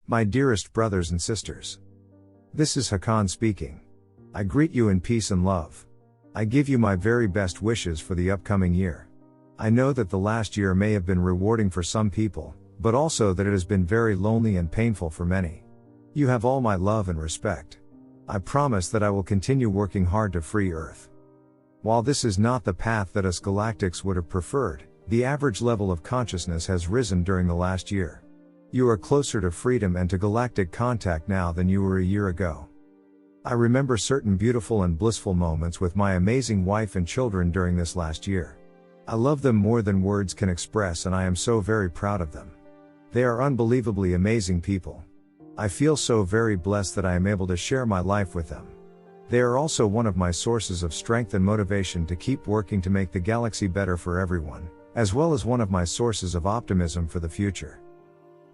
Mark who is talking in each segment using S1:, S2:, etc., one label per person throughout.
S1: My dearest brothers and sisters. This is Hakann speaking. I greet you in peace and love. I give you my very best wishes for the upcoming year. I know that the last year may have been rewarding for some people, but also that it has been very lonely and painful for many. You have all my love and respect. I promise that I will continue working hard to free Earth. While this is not the path that us galactics would have preferred, the average level of consciousness has risen during the last year. You are closer to freedom and to galactic contact now than you were a year ago. I remember certain beautiful and blissful moments with my amazing wife and children during this last year. I love them more than words can express, and I am so very proud of them. They are unbelievably amazing people. I feel so very blessed that I am able to share my life with them. They are also one of my sources of strength and motivation to keep working to make the galaxy better for everyone, as well as one of my sources of optimism for the future.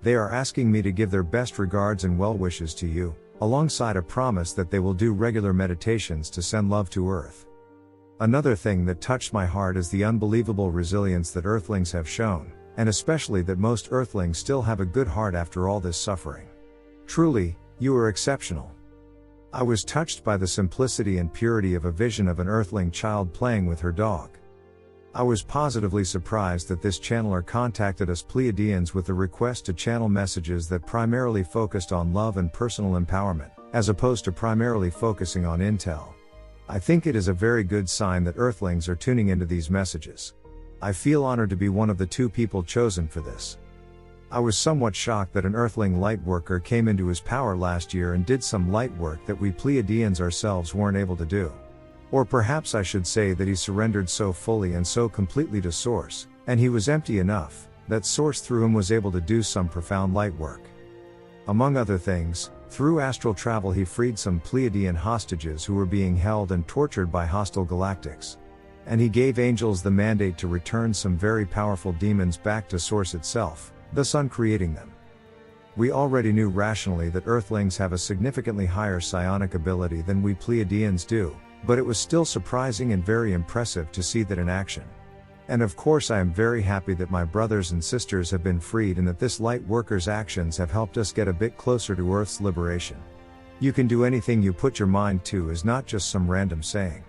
S1: They are asking me to give their best regards and well wishes to you, alongside a promise that they will do regular meditations to send love to Earth. Another thing that touched my heart is the unbelievable resilience that Earthlings have shown, and especially that most Earthlings still have a good heart after all this suffering. Truly, you are exceptional. I was touched by the simplicity and purity of a vision of an Earthling child playing with her dog. I was positively surprised that this channeler contacted us Pleiadians with the request to channel messages that primarily focused on love and personal empowerment, as opposed to primarily focusing on intel. I think it is a very good sign that Earthlings are tuning into these messages. I feel honored to be one of the 2 people chosen for this. I was somewhat shocked that an Earthling lightworker came into his power last year and did some light work that we Pleiadians ourselves weren't able to do. Or perhaps I should say that he surrendered so fully and so completely to Source, and he was empty enough, that Source through him was able to do some profound light work. Among other things, through astral travel he freed some Pleiadian hostages who were being held and tortured by hostile galactics. And he gave angels the mandate to return some very powerful demons back to Source itself, thus uncreating them. We already knew rationally that Earthlings have a significantly higher psionic ability than we Pleiadians do, but it was still surprising and very impressive to see that in action. And of course I am very happy that my brothers and sisters have been freed and that this light worker's actions have helped us get a bit closer to Earth's liberation. You can do anything you put your mind to is not just some random saying.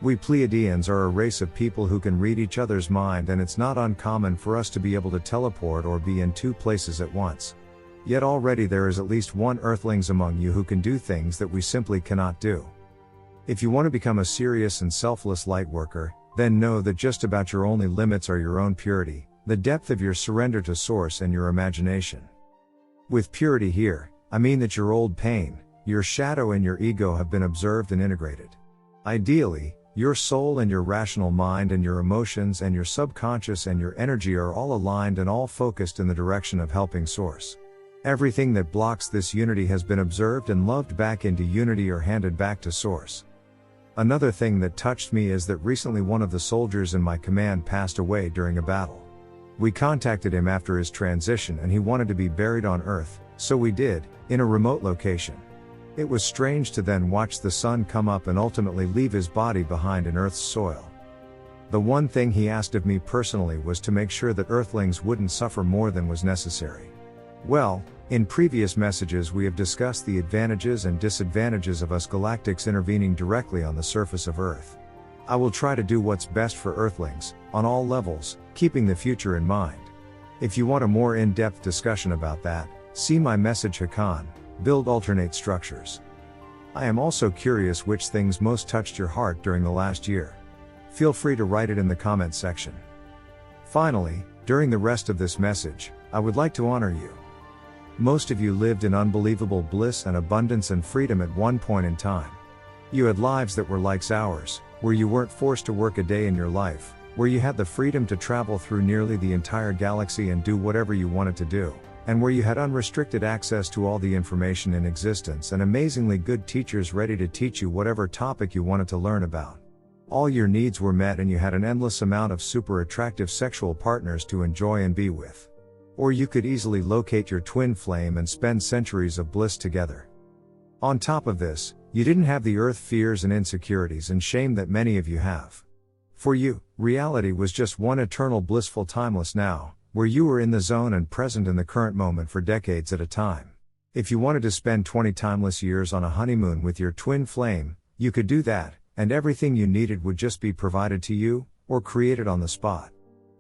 S1: We Pleiadians are a race of people who can read each other's mind, and it's not uncommon for us to be able to teleport or be in 2 places at once. Yet already there is at least one Earthlings among you who can do things that we simply cannot do. If you want to become a serious and selfless lightworker, then know that just about your only limits are your own purity, the depth of your surrender to Source, and your imagination. With purity here, I mean that your old pain, your shadow and your ego have been observed and integrated. Ideally, your soul and your rational mind and your emotions and your subconscious and your energy are all aligned and all focused in the direction of helping Source. Everything that blocks this unity has been observed and loved back into unity or handed back to Source. Another thing that touched me is that recently one of the soldiers in my command passed away during a battle. We contacted him after his transition and he wanted to be buried on Earth, so we did, in a remote location. It was strange to then watch the sun come up and ultimately leave his body behind in Earth's soil. The one thing he asked of me personally was to make sure that Earthlings wouldn't suffer more than was necessary. Well, in previous messages we have discussed the advantages and disadvantages of us galactics intervening directly on the surface of Earth. I will try to do what's best for Earthlings, on all levels, keeping the future in mind. If you want a more in-depth discussion about that, see my message Hakann, Build Alternate Structures. I am also curious which things most touched your heart during the last year. Feel free to write it in the comments section. Finally, during the rest of this message, I would like to honor you. Most of you lived in unbelievable bliss and abundance and freedom at one point in time. You had lives that were like ours, where you weren't forced to work a day in your life, where you had the freedom to travel through nearly the entire galaxy and do whatever you wanted to do, and where you had unrestricted access to all the information in existence and amazingly good teachers ready to teach you whatever topic you wanted to learn about. All your needs were met and you had an endless amount of super attractive sexual partners to enjoy and be with. Or you could easily locate your twin flame and spend centuries of bliss together. On top of this, you didn't have the Earth fears and insecurities and shame that many of you have. For you, reality was just one eternal blissful timeless now, where you were in the zone and present in the current moment for decades at a time. If you wanted to spend 20 timeless years on a honeymoon with your twin flame, you could do that, and everything you needed would just be provided to you, or created on the spot.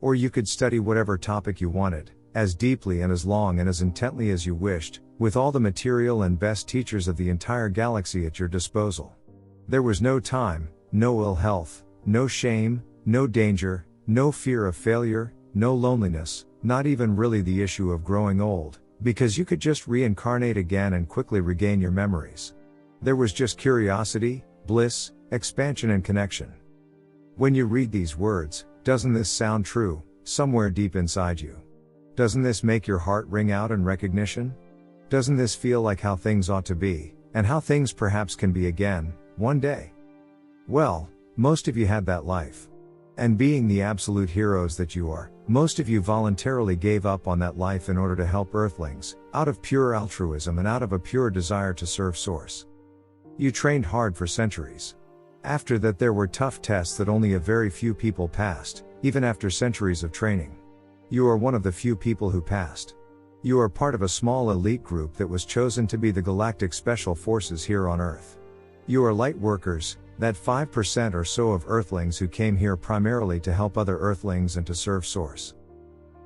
S1: Or you could study whatever topic you wanted, as deeply and as long and as intently as you wished, with all the material and best teachers of the entire galaxy at your disposal. There was no time, no ill health, no shame, no danger, no fear of failure, no loneliness, not even really the issue of growing old, because you could just reincarnate again and quickly regain your memories. There was just curiosity, bliss, expansion and connection. When you read these words, doesn't this sound true, somewhere deep inside you? Doesn't this make your heart ring out in recognition? Doesn't this feel like how things ought to be, and how things perhaps can be again, one day? Well, most of you had that life. And being the absolute heroes that you are, most of you voluntarily gave up on that life in order to help Earthlings, out of pure altruism and out of a pure desire to serve Source. You trained hard for centuries. After that there were tough tests that only a very few people passed, even after centuries of training. You are one of the few people who passed. You are part of a small elite group that was chosen to be the Galactic Special Forces here on Earth. You are light workers, that 5% or so of Earthlings who came here primarily to help other Earthlings and to serve Source.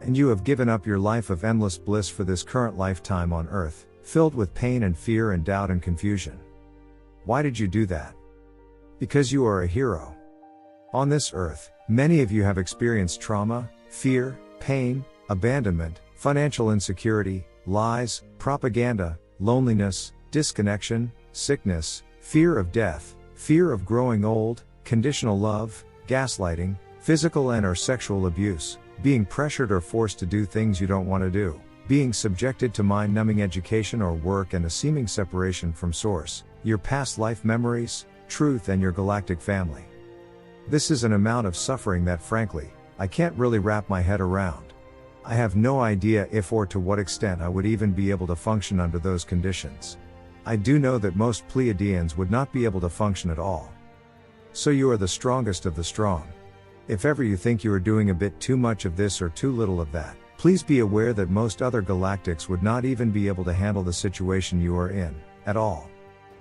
S1: And you have given up your life of endless bliss for this current lifetime on Earth, filled with pain and fear and doubt and confusion. Why did you do that? Because you are a hero. On this Earth, many of you have experienced trauma, fear, pain, abandonment, financial insecurity, lies, propaganda, loneliness, disconnection, sickness, fear of death, fear of growing old, conditional love, gaslighting, physical and/or sexual abuse, being pressured or forced to do things you don't want to do, being subjected to mind-numbing education or work and a seeming separation from Source, your past life memories, truth and your galactic family. This is an amount of suffering that frankly, I can't really wrap my head around. I have no idea if or to what extent I would even be able to function under those conditions. I do know that most Pleiadians would not be able to function at all. So you are the strongest of the strong. If ever you think you are doing a bit too much of this or too little of that, please be aware that most other galactics would not even be able to handle the situation you are in, at all.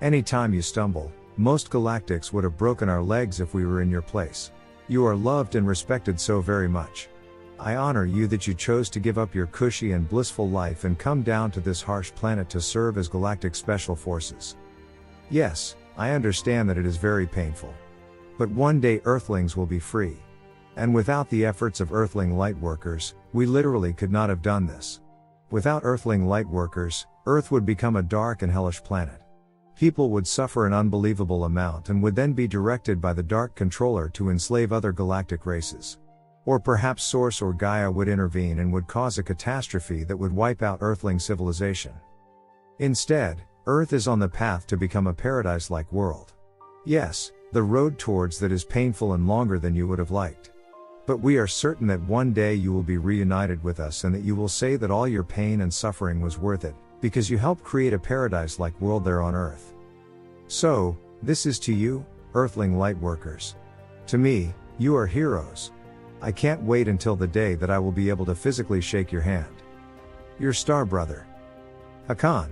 S1: Anytime you stumble, most galactics would have broken our legs if we were in your place. You are loved and respected so very much. I honor you that you chose to give up your cushy and blissful life and come down to this harsh planet to serve as Galactic Special Forces. Yes, I understand that it is very painful. But one day Earthlings will be free. And without the efforts of Earthling lightworkers, we literally could not have done this. Without Earthling lightworkers, Earth would become a dark and hellish planet. People would suffer an unbelievable amount and would then be directed by the Dark Controller to enslave other galactic races. Or perhaps Source or Gaia would intervene and would cause a catastrophe that would wipe out Earthling civilization. Instead, Earth is on the path to become a paradise-like world. Yes, the road towards that is painful and longer than you would have liked. But we are certain that one day you will be reunited with us and that you will say that all your pain and suffering was worth it, because you helped create a paradise-like world there on Earth. So, this is to you, Earthling lightworkers. To me, you are heroes. I can't wait until the day that I will be able to physically shake your hand. Your star brother, Hakann.